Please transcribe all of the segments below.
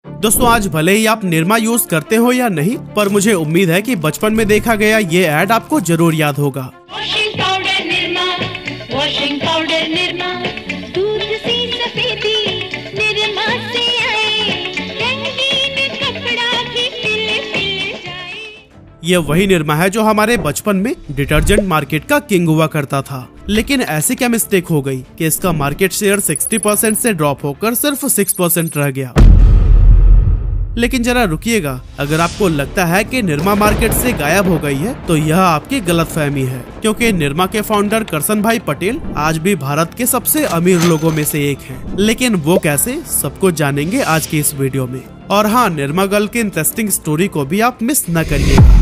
दोस्तों आज भले ही आप निरमा यूज करते हो या नहीं, पर मुझे उम्मीद है कि बचपन में देखा गया ये ऐड आपको जरूर याद होगा। Washing powder Nirma, washing powder Nirma, दूध सी सफेदी निरमा से आए, रंगीन कपड़ा भी खिल खिल जाए। ये वही निरमा है जो हमारे बचपन में डिटर्जेंट मार्केट का किंग हुआ करता था। लेकिन ऐसी क्या मिस्टेक हो गई कि इसका मार्केट शेयर 60% से ड्रॉप होकर सिर्फ 6% रह गया। लेकिन जरा रुकिएगा, अगर आपको लगता है कि निरमा मार्केट से गायब हो गई है तो यह आपकी गलतफहमी है, क्योंकि निरमा के फाउंडर करसन भाई पटेल आज भी भारत के सबसे अमीर लोगों में से एक हैं। लेकिन वो कैसे, सब कुछ जानेंगे आज की इस वीडियो में। और हाँ, निरमा गर्ल की इंटरेस्टिंग स्टोरी को भी आप मिस न करिएगा।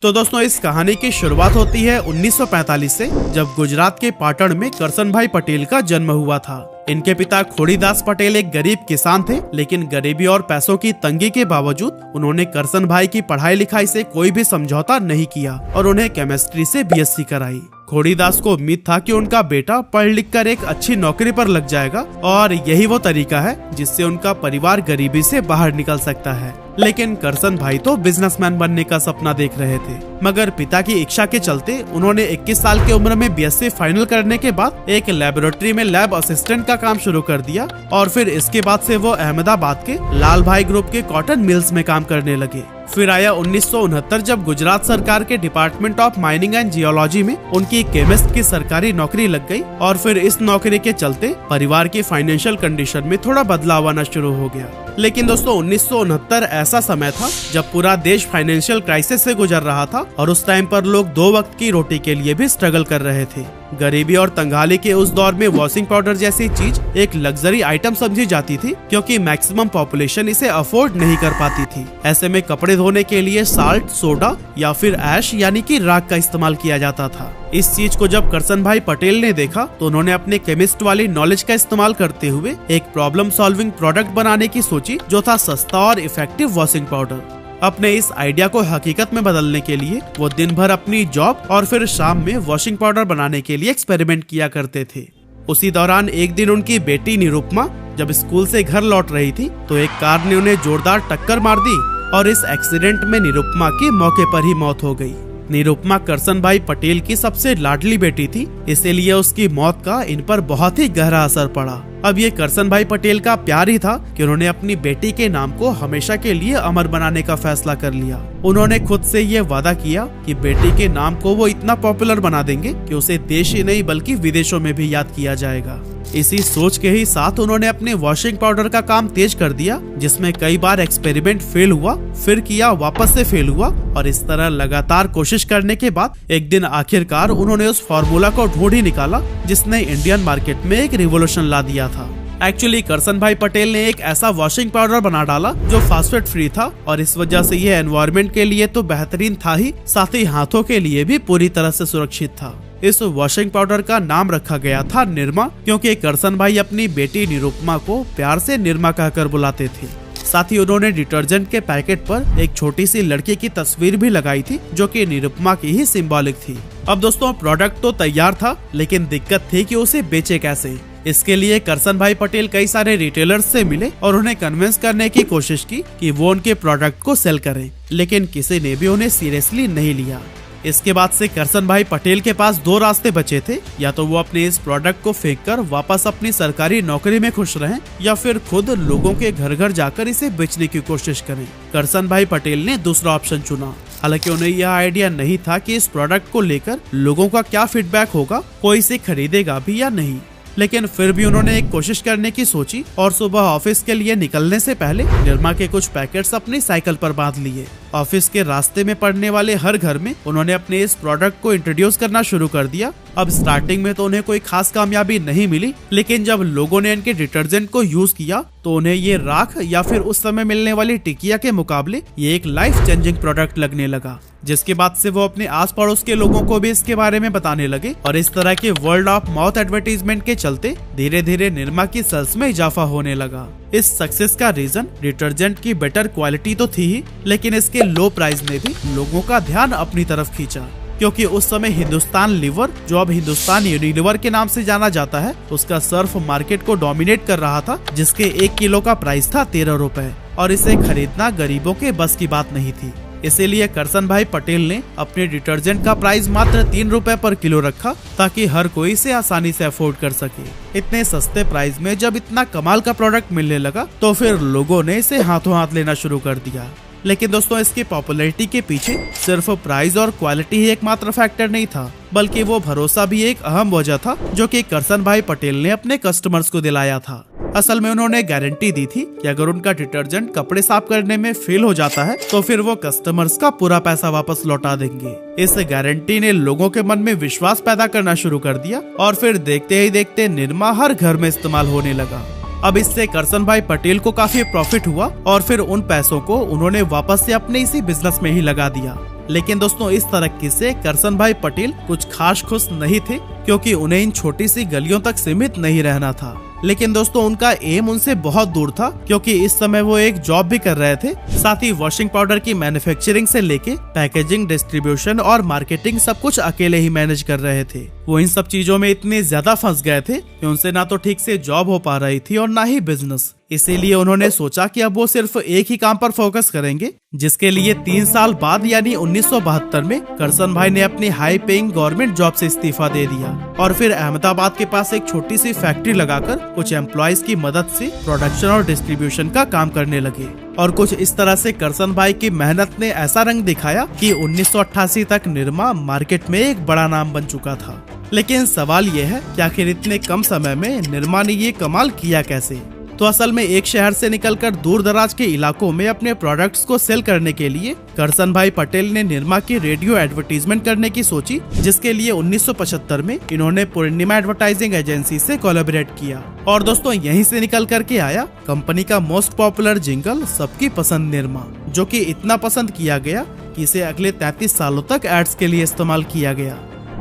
तो दोस्तों इस कहानी की शुरुआत होती है 1945 से, जब गुजरात के पाटण में करसन भाई पटेल का जन्म हुआ था। इनके पिता खोड़ीदास पटेल एक गरीब किसान थे, लेकिन गरीबी और पैसों की तंगी के बावजूद उन्होंने करसन भाई की पढ़ाई लिखाई से कोई भी समझौता नहीं किया और उन्हें केमिस्ट्री से बीएससी कराई। खोड़ीदास को उम्मीद था कि उनका बेटा पढ़ लिख कर एक अच्छी नौकरी पर लग जाएगा और यही वो तरीका है जिससे उनका परिवार गरीबी से बाहर निकल सकता है। लेकिन करसन भाई तो बिजनेसमैन बनने का सपना देख रहे थे, मगर पिता की इच्छा के चलते उन्होंने 21 साल की उम्र में बीएससी फाइनल करने के बाद एक लेबोरेटरी में लैब असिस्टेंट का काम शुरू कर दिया और फिर इसके बाद से वो अहमदाबाद के लाल भाई ग्रुप के कॉटन मिल्स में काम करने लगे। फिर आया 1969, जब गुजरात सरकार के department of mining and geology में उनकी केमिस्ट की सरकारी नौकरी लग गई और फिर इस नौकरी के चलते परिवार की फाइनेंशियल कंडीशन में थोड़ा बदलाव आना शुरू हो गया। लेकिन दोस्तों 1969 ऐसा समय था जब पूरा देश फाइनेंशियल क्राइसिस से गुजर रहा था और उस टाइम पर लोग 2 वक्त की रोटी के लिए भी स्ट्रगल कर रहे थे। गरीबी और तंगहाली के उस दौर में वॉशिंग पाउडर जैसी चीज एक लग्जरी आइटम समझी जाती थी, क्योंकि मैक्सिमम पॉपुलेशन इसे अफोर्ड नहीं कर पाती थी। ऐसे में कपड़े धोने के लिए साल्ट, सोडा या फिर ऐश यानी कि राख का इस्तेमाल किया जाता था। इस चीज को जब करसन भाई पटेल ने देखा तो उन्होंने अपने केमिस्ट वाली नॉलेज का इस्तेमाल करते हुए एक प्रॉब्लम सॉल्विंग प्रोडक्ट बनाने की सोची, जो था सस्ता और इफेक्टिव वॉशिंग पाउडर। अपने इस आइडिया को हकीकत में बदलने के लिए वो दिन भर अपनी जॉब और फिर शाम में वॉशिंग पाउडर बनाने के लिए एक्सपेरिमेंट किया करते थे। उसी दौरान एक दिन उनकी बेटी निरुपमा जब स्कूल से घर लौट रही थी तो एक कार ने उन्हें जोरदार टक्कर मार दी और इस एक्सीडेंट में निरुपमा की मौके पर ही मौत हो गई। निरुपमा करसन भाई पटेल की सबसे लाडली बेटी थी, इसीलिए उसकी मौत का इन पर बहुत ही गहरा असर पड़ा। अब ये करसन भाई पटेल का प्यार ही था कि उन्होंने अपनी बेटी के नाम को हमेशा के लिए अमर बनाने का फैसला कर लिया। उन्होंने खुद से ये वादा किया कि बेटी के नाम को वो इतना पॉपुलर बना देंगे कि उसे देश ही नहीं बल्कि विदेशों में भी याद किया जाएगा। इसी सोच के ही साथ उन्होंने अपने वॉशिंग पाउडर का काम तेज कर दिया, जिसमें कई बार एक्सपेरिमेंट फेल हुआ, फिर किया, वापस से फेल हुआ और इस तरह लगातार कोशिश करने के बाद एक दिन आखिरकार उन्होंने उस फार्मूला को ढूंढ ही निकाला जिसने इंडियन मार्केट में एक रिवॉल्यूशन ला दिया था। एक्चुअली करसन भाई पटेल ने एक ऐसा वॉशिंग पाउडर बना डाला जो फास्फेट फ्री था और इस वजह से ये एनवायरनमेंट के लिए तो बेहतरीन था ही, साथ ही हाथों के लिए भी पूरी तरह से सुरक्षित था। इस वॉशिंग पाउडर का नाम रखा गया था निरमा, क्योंकि करसन भाई अपनी बेटी निरुपमा को प्यार से निरमा कहकर बुलाते थे। साथ ही उन्होंने डिटर्जेंट के पैकेट पर एक छोटी सी लड़की की तस्वीर भी लगाई थी, जो कि निरुपमा की ही सिंबॉलिक थी। अब दोस्तों प्रोडक्ट तो तैयार था, लेकिन दिक्कत थी कि उसे बेचे कैसे। इसके लिए करसन भाई पटेल कई सारे रिटेलर्स से मिले और उन्हें कन्विंस करने की कोशिश की कि वो उनके प्रोडक्ट को सेल करें, लेकिन किसी ने भी उन्हें सीरियसली नहीं लिया। इसके बाद से करसन भाई पटेल के पास 2 रास्ते बचे थे, या तो वो अपने इस प्रोडक्ट को फेंककर वापस अपनी सरकारी नौकरी में खुश रहें या फिर खुद लोगों के घर घर जाकर इसे बेचने की कोशिश करें। करसन भाई पटेल ने दूसरा ऑप्शन चुना। हालांकि उन्हें यह आइडिया नहीं था कि इस प्रोडक्ट को लेकर लोगों का क्या फीडबैक होगा, कोई इसे खरीदेगा भी या नहीं। लेकिन फिर भी उन्होंने एक कोशिश करने की सोची और सुबह ऑफिस के लिए निकलने से पहले निरमा के कुछ पैकेट्स अपनी साइकिल पर बांध लिए। ऑफिस के रास्ते में पड़ने वाले हर घर में उन्होंने अपने इस प्रोडक्ट को इंट्रोड्यूस करना शुरू कर दिया। अब स्टार्टिंग में तो उन्हें कोई खास कामयाबी नहीं मिली, लेकिन जब लोगों ने इनके डिटर्जेंट को यूज किया तो उन्हें ये राख या फिर उस समय मिलने वाली टिकिया के मुकाबले ये एक लाइफ चेंजिंग प्रोडक्ट लगने लगा, जिसके बाद से वो अपने आस पड़ोस के लोगों को भी इसके बारे में बताने लगे और इस तरह के वर्ल्ड ऑफ माउथ एडवर्टीजमेंट के चलते धीरे धीरे निरमा की सेल्स में इजाफा होने लगा। इस सक्सेस का रीजन डिटर्जेंट की बेटर क्वालिटी तो थी ही, लेकिन इसके लो प्राइस ने भी लोगों का ध्यान अपनी तरफ खींचा। क्योंकि उस समय हिंदुस्तान लीवर, जो अब हिंदुस्तान यूनिलीवर के नाम से जाना जाता है, उसका सर्फ मार्केट को डोमिनेट कर रहा था, जिसके 1 किलो का प्राइस था 13 रुपए और इसे खरीदना गरीबों के बस की बात नहीं थी। इसीलिए करसन भाई पटेल ने अपने डिटर्जेंट का प्राइस मात्र 3 रुपए पर किलो रखा, ताकि हर कोई इसे आसानी से अफोर्ड कर सके। इतने सस्ते प्राइस में जब इतना कमाल का प्रोडक्ट मिलने लगा तो फिर लोगों ने इसे हाथों हाथ लेना शुरू कर दिया। लेकिन दोस्तों, इसकी पॉपुलैरिटी के पीछे सिर्फ प्राइस और क्वालिटी ही एकमात्र फैक्टर नहीं था, बल्कि वो भरोसा भी एक अहम वजह था जो कि करसन भाई पटेल ने अपने कस्टमर्स को दिलाया था। असल में उन्होंने गारंटी दी थी कि अगर उनका डिटर्जेंट कपड़े साफ करने में फेल हो जाता है तो फिर वो कस्टमर्स का पूरा पैसा वापस लौटा देंगे। इस गारंटी ने लोगों के मन में विश्वास पैदा करना शुरू कर दिया और फिर देखते ही देखते निरमा हर घर में इस्तेमाल होने लगा। अब इससे करसन भाई पटेल को काफी प्रॉफिट हुआ और फिर उन पैसों को उन्होंने वापस से अपने इसी बिजनेस में ही लगा दिया। लेकिन दोस्तों, इस तरक्की से करसन भाई पटेल कुछ खास खुश नहीं थे, क्योंकि उन्हें इन छोटी सी गलियों तक सीमित नहीं रहना था। लेकिन दोस्तों, उनका एम उनसे बहुत दूर था, क्योंकि इस समय वो एक जॉब भी कर रहे थे। साथ ही वॉशिंग पाउडर की मैन्युफैक्चरिंग से लेके पैकेजिंग, डिस्ट्रीब्यूशन और मार्केटिंग सब कुछ अकेले ही मैनेज कर रहे थे। वो इन सब चीजों में इतने ज्यादा फंस गए थे कि उनसे ना तो ठीक से जॉब हो पा रही थी और ना ही बिजनेस। इसीलिए उन्होंने सोचा कि अब वो सिर्फ एक ही काम पर फोकस करेंगे, जिसके लिए 3 साल बाद यानी 1972 में करसन भाई ने अपनी हाई पेइंग गवर्नमेंट जॉब से इस्तीफा दे दिया और फिर अहमदाबाद के पास एक छोटी सी फैक्ट्री लगाकर कुछ एम्प्लॉयज की मदद से प्रोडक्शन और डिस्ट्रीब्यूशन का काम करने लगे। और कुछ इस तरह से करसन भाई की मेहनत ने ऐसा रंग दिखाया कि 1988 तक निरमा मार्केट में एक बड़ा नाम बन चुका था। लेकिन सवाल ये है कि आखिर इतने कम समय में निरमा ने ये कमाल किया कैसे? तो असल में एक शहर से निकलकर दूर दराज के इलाकों में अपने प्रोडक्ट्स को सेल करने के लिए करसन भाई पटेल ने निरमा की रेडियो एडवर्टीजमेंट करने की सोची, जिसके लिए 1975 में इन्होंने पूर्णिमा एडवर्टाइजिंग एजेंसी से कोलैबोरेट किया। और दोस्तों, यहीं से निकल करके आया कंपनी का मोस्ट पॉपुलर जिंगल सबकी पसंद निरमा, जो कि इतना पसंद किया गया कि इसे अगले 33 सालों तक एड्स के लिए इस्तेमाल किया गया।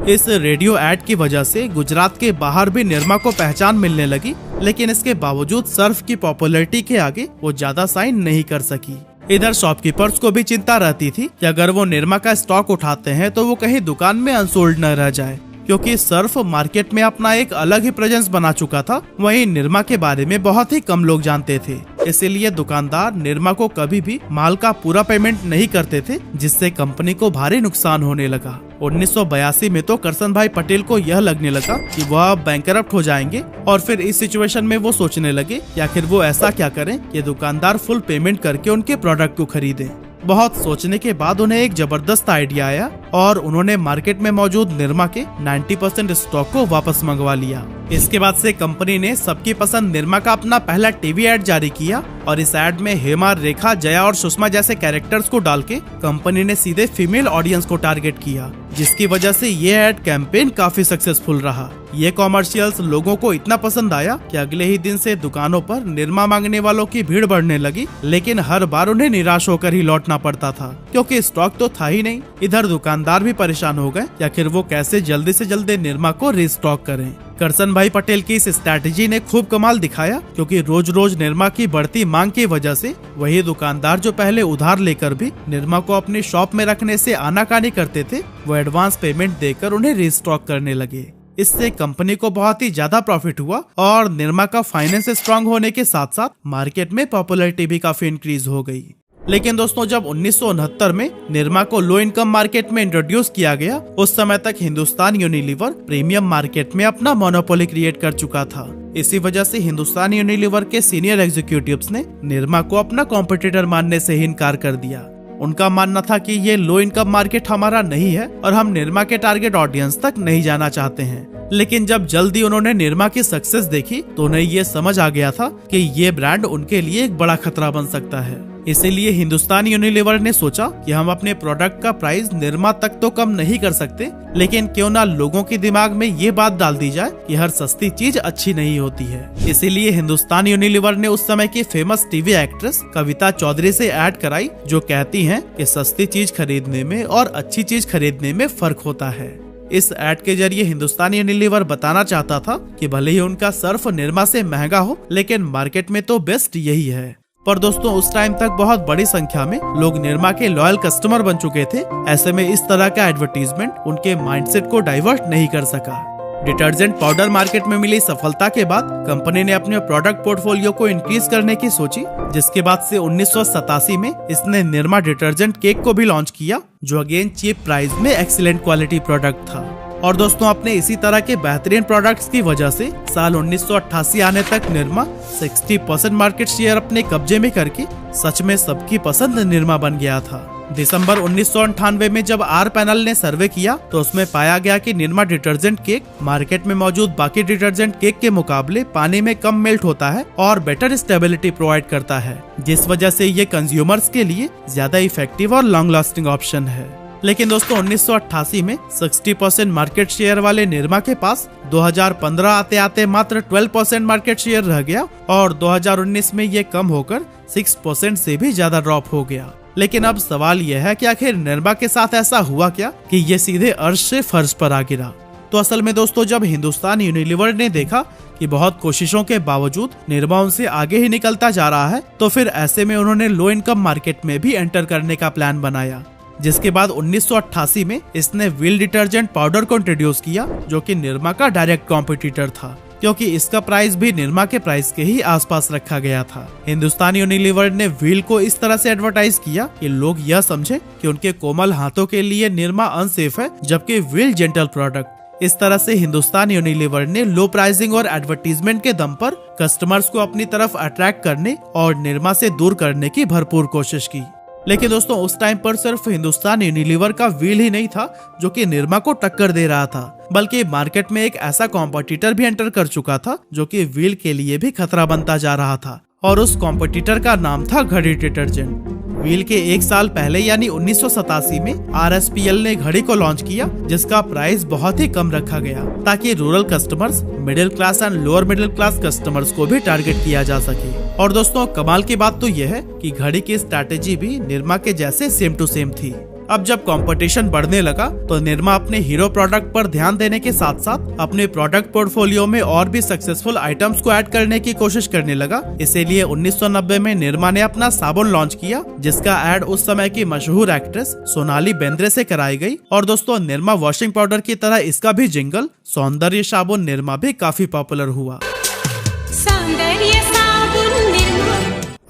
इस रेडियो एड की वजह से गुजरात के बाहर भी निरमा को पहचान मिलने लगी, लेकिन इसके बावजूद सर्फ की पॉपुलैरिटी के आगे वो ज्यादा साइन नहीं कर सकी। इधर शॉपकीपर्स को भी चिंता रहती थी कि अगर वो निरमा का स्टॉक उठाते हैं तो वो कहीं दुकान में अनसोल्ड न रह जाए, क्योंकि सर्फ मार्केट में अपना एक अलग ही प्रेजेंस बना चुका था। वहीं निरमा के बारे में बहुत ही कम लोग जानते थे, इसीलिए दुकानदार निरमा को कभी भी माल का पूरा पेमेंट नहीं करते थे, जिससे कंपनी को भारी नुकसान होने लगा। 1982 में तो करसन भाई पटेल को यह लगने लगा कि वह बैंकरप्ट हो जाएंगे और फिर इस सिचुएशन में वो सोचने लगे कि आखिर वो ऐसा क्या करें कि दुकानदार फुल पेमेंट करके उनके प्रोडक्ट को खरीदें। बहुत सोचने के बाद उन्हें एक जबरदस्त आइडिया आया और उन्होंने मार्केट में मौजूद निरमा के 90% स्टॉक को वापस मंगवा लिया। इसके बाद से कंपनी ने सबकी पसंद निरमा का अपना पहला टीवी एड जारी किया और इस एड में हेमा, रेखा, जया और सुषमा जैसे कैरेक्टर्स को डाल के कंपनी ने सीधे फीमेल ऑडियंस को टारगेट किया, जिसकी वजह से ये एड कैंपेन काफी सक्सेसफुल रहा। ये कॉमर्शियल्स लोगों को इतना पसंद आया कि अगले ही दिन से दुकानों पर निरमा मांगने वालों की भीड़ बढ़ने लगी, लेकिन हर बार उन्हें निराश होकर ही लौटना पड़ता था, क्योंकि स्टॉक तो था ही नहीं। इधर दुकानदार भी परेशान हो गए कि आखिर वो कैसे जल्दी से जल्दी निरमा को रीस्टॉक करें। करसन भाई पटेल की इस स्ट्रैटेजी ने खूब कमाल दिखाया, क्योंकि रोज रोज निरमा की बढ़ती मांग की वजह से वही दुकानदार जो पहले उधार लेकर भी निरमा को अपनी शॉप में रखने से आनाकानी करते थे, वो एडवांस पेमेंट देकर उन्हें रीस्टॉक करने लगे। इससे कंपनी को बहुत ही ज्यादा प्रॉफिट हुआ और निरमा का फाइनेंस स्ट्रांग होने के साथ साथ मार्केट में पॉपुलैरिटी भी काफी इंक्रीज हो गई। लेकिन दोस्तों, जब 1969 में निरमा को लो इनकम मार्केट में इंट्रोड्यूस किया गया, उस समय तक हिंदुस्तान यूनिलीवर प्रीमियम मार्केट में अपना मोनोपोली क्रिएट कर चुका था। इसी वजह से हिंदुस्तान यूनिलीवर के सीनियर एग्जीक्यूटिव्स ने निरमा को अपना कॉम्पिटिटर मानने से ही इनकार कर दिया। उनका मानना था कि ये लो इनकम मार्केट हमारा नहीं है और हम निरमा के टारगेट ऑडियंस तक नहीं जाना चाहते हैं। लेकिन जब जल्दी उन्होंने निरमा की सक्सेस देखी तो उन्हें ये समझ आ गया था कि ये ब्रांड उनके लिए एक बड़ा खतरा बन सकता है। इसीलिए हिंदुस्तान यूनिलीवर ने सोचा कि हम अपने प्रोडक्ट का प्राइस निरमा तक तो कम नहीं कर सकते, लेकिन क्यों ना लोगों के दिमाग में ये बात डाल दी जाए कि हर सस्ती चीज अच्छी नहीं होती है। इसीलिए हिंदुस्तान यूनिलीवर ने उस समय की फेमस टीवी एक्ट्रेस कविता चौधरी से ऐड कराई, जो कहती हैं कि सस्ती चीज खरीदने में और अच्छी चीज खरीदने में फर्क होता है। इस ऐड के जरिए हिंदुस्तान यूनिलीवर बताना चाहता था कि भले ही उनका सर्फ निरमा से महंगा हो, लेकिन मार्केट में तो बेस्ट यही है। पर दोस्तों उस टाइम तक बहुत बड़ी संख्या में लोग निरमा के लॉयल कस्टमर बन चुके थे। ऐसे में इस तरह का एडवर्टीजमेंट उनके माइंडसेट को डाइवर्ट नहीं कर सका। डिटर्जेंट पाउडर मार्केट में मिली सफलता के बाद कंपनी ने अपने प्रोडक्ट पोर्टफोलियो को इंक्रीज करने की सोची, जिसके बाद से 1987 में इसने निरमा डिटर्जेंट केक को भी लॉन्च किया, जो अगेन चीप प्राइस में एक्सीलेंट क्वालिटी प्रोडक्ट था। और दोस्तों अपने इसी तरह के बेहतरीन प्रोडक्ट्स की वजह से साल 1988 आने तक निरमा 60% मार्केट शेयर अपने कब्जे में करके सच में सबकी पसंद निरमा बन गया था। दिसंबर 1998 में जब आर पैनल ने सर्वे किया तो उसमें पाया गया कि निरमा डिटर्जेंट केक मार्केट में मौजूद बाकी डिटर्जेंट केक के मुकाबले पानी में कम मेल्ट होता है और बेटर स्टेबिलिटी प्रोवाइड करता है, जिस वजह से ये कंज्यूमर्स के लिए ज्यादा इफेक्टिव और लॉन्ग लास्टिंग ऑप्शन है। लेकिन दोस्तों 1988 में 60% मार्केट शेयर वाले निरमा के पास 2015 आते आते मात्र 12% मार्केट शेयर रह गया और 2019 में ये कम होकर 6% से भी ज्यादा ड्रॉप हो गया। लेकिन अब सवाल यह है कि आखिर निरमा के साथ ऐसा हुआ क्या कि ये सीधे अर्श से फर्श पर आ गिरा। तो असल में दोस्तों जब हिंदुस्तान यूनिलीवर ने देखा कि बहुत कोशिशों के बावजूद निरमा उनसे आगे ही निकलता जा रहा है, तो फिर ऐसे में उन्होंने लो इनकम मार्केट में भी एंटर करने का प्लान बनाया, जिसके बाद 1988 में इसने व्हील डिटर्जेंट पाउडर को इंट्रोड्यूस किया, जो कि निरमा का डायरेक्ट कॉम्पिटिटर था, क्योंकि इसका प्राइस भी निरमा के प्राइस के ही आसपास रखा गया था। हिंदुस्तान यूनिलीवर ने व्हील को इस तरह से एडवर्टाइज किया कि लोग यह समझे कि उनके कोमल हाथों के लिए निरमा अनसेफ है, जबकि व्हील जेंटल प्रोडक्ट। इस तरह से हिंदुस्तान यूनिलीवर ने लो प्राइसिंग और एडवर्टीजमेंट के दम पर कस्टमर्स को अपनी तरफ अट्रैक्ट करने और निरमा से दूर करने की भरपूर कोशिश की। लेकिन दोस्तों उस टाइम पर सिर्फ हिंदुस्तान यूनिलीवर का व्हील ही नहीं था जो कि निरमा को टक्कर दे रहा था, बल्कि मार्केट में एक ऐसा कॉम्पिटिटर भी एंटर कर चुका था जो कि व्हील के लिए भी खतरा बनता जा रहा था, और उस कॉम्पिटिटर का नाम था घड़ी डिटर्जेंट। व्हील के एक साल पहले यानी 1987 में RSPL ने घड़ी को लॉन्च किया, जिसका प्राइस बहुत ही कम रखा गया ताकि rural customers, middle class and lower middle class customers को भी टारगेट किया जा सके। और दोस्तों कमाल की बात तो यह है कि घड़ी की स्ट्रैटेजी भी निरमा के जैसे सेम टू सेम थी। अब जब कंपटीशन बढ़ने लगा तो निरमा अपने हीरो प्रोडक्ट पर ध्यान देने के साथ साथ अपने प्रोडक्ट पोर्टफोलियो में और भी सक्सेसफुल आइटम्स को ऐड करने की कोशिश करने लगा। इसीलिए 1990 में निरमा ने अपना साबुन लॉन्च किया, जिसका ऐड उस समय की मशहूर एक्ट्रेस सोनाली बेंद्रे से कराई गई। और दोस्तों निरमा वॉशिंग पाउडर की तरह इसका भी जिंगल सौंदर्य साबुन निरमा भी काफी पॉपुलर हुआ।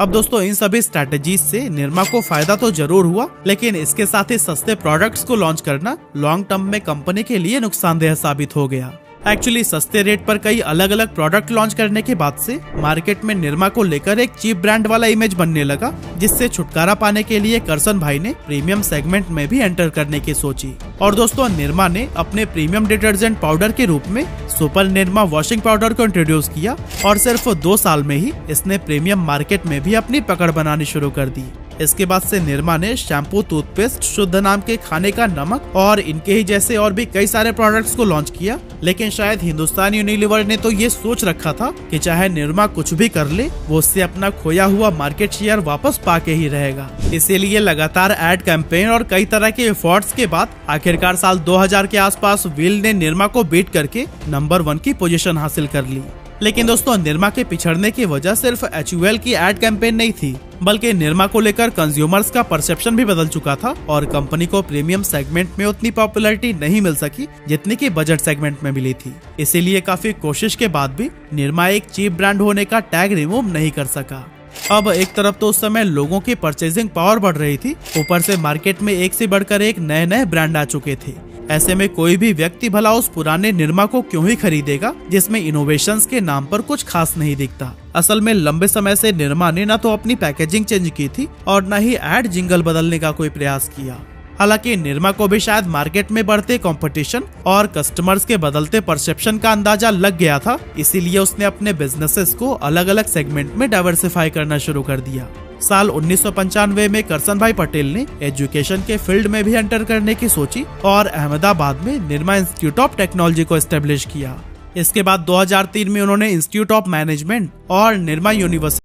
अब दोस्तों इन सभी स्ट्रैटेजीज से निरमा को फायदा तो जरूर हुआ, लेकिन इसके साथ ही सस्ते प्रोडक्ट्स को लॉन्च करना लॉन्ग टर्म में कंपनी के लिए नुकसानदेह साबित हो गया। एक्चुअली सस्ते रेट पर कई अलग अलग प्रोडक्ट लॉन्च करने के बाद से मार्केट में निरमा को लेकर एक चीप ब्रांड वाला इमेज बनने लगा, जिससे छुटकारा पाने के लिए करसन भाई ने प्रीमियम सेगमेंट में भी एंटर करने की सोची। और दोस्तों निरमा ने अपने प्रीमियम डिटर्जेंट पाउडर के रूप में सुपर निरमा वॉशिंग पाउडर को इंट्रोड्यूस किया, और सिर्फ 2 साल में ही इसने प्रीमियम मार्केट में भी अपनी पकड़ बनानी शुरू कर दी। इसके बाद से निरमा ने शैम्पू, टूथपेस्ट, शुद्ध नाम के खाने का नमक और इनके ही जैसे और भी कई सारे प्रोडक्ट्स को लॉन्च किया। लेकिन शायद हिंदुस्तान यूनिलीवर ने तो ये सोच रखा था कि चाहे निरमा कुछ भी कर ले, वो उससे अपना खोया हुआ मार्केट शेयर वापस पाके ही रहेगा। इसीलिए लगातार एड कैंपेन और कई तरह के एफर्ट्स के बाद आखिरकार साल 2000 के आसपास व्हील ने निरमा को बीट करके नंबर 1 की पोजीशन हासिल कर ली। लेकिन दोस्तों निरमा के पिछड़ने की वजह सिर्फ HUL की एड कैंपेन नहीं थी, बल्कि निरमा को लेकर कंज्यूमर्स का परसेप्शन भी बदल चुका था और कंपनी को प्रीमियम सेगमेंट में उतनी पॉपुलैरिटी नहीं मिल सकी जितनी की बजट सेगमेंट में मिली थी। इसीलिए काफी कोशिश के बाद भी निरमा एक चीप ब्रांड होने का टैग रिमूव नहीं कर सका। अब एक तरफ तो उस समय लोगों की परचेजिंग पावर बढ़ रही थी, ऊपर से मार्केट में एक से बढ़कर एक नए नए ब्रांड आ चुके थे। ऐसे में कोई भी व्यक्ति भला उस पुराने निरमा को क्यों ही खरीदेगा जिसमें इनोवेशंस के नाम पर कुछ खास नहीं दिखता। असल में लंबे समय से निरमा ने न तो अपनी पैकेजिंग चेंज की थी और न ही एड जिंगल बदलने का कोई प्रयास किया। हालांकि निरमा को भी शायद मार्केट में बढ़ते कंपटीशन और कस्टमर्स के बदलते परसेप्शन का अंदाजा लग गया था, इसीलिए उसने अपने बिजनेसेस को अलग अलग सेगमेंट में डाइवर्सिफाई करना शुरू कर दिया। साल 1995 में करसन भाई पटेल ने एजुकेशन के फील्ड में भी एंटर करने की सोची और अहमदाबाद में निरमा इंस्टीट्यूट ऑफ टेक्नोलॉजी को एस्टेब्लिश किया। इसके बाद 2003 में उन्होंने इंस्टीट्यूट ऑफ मैनेजमेंट और निरमा यूनिवर्सिटी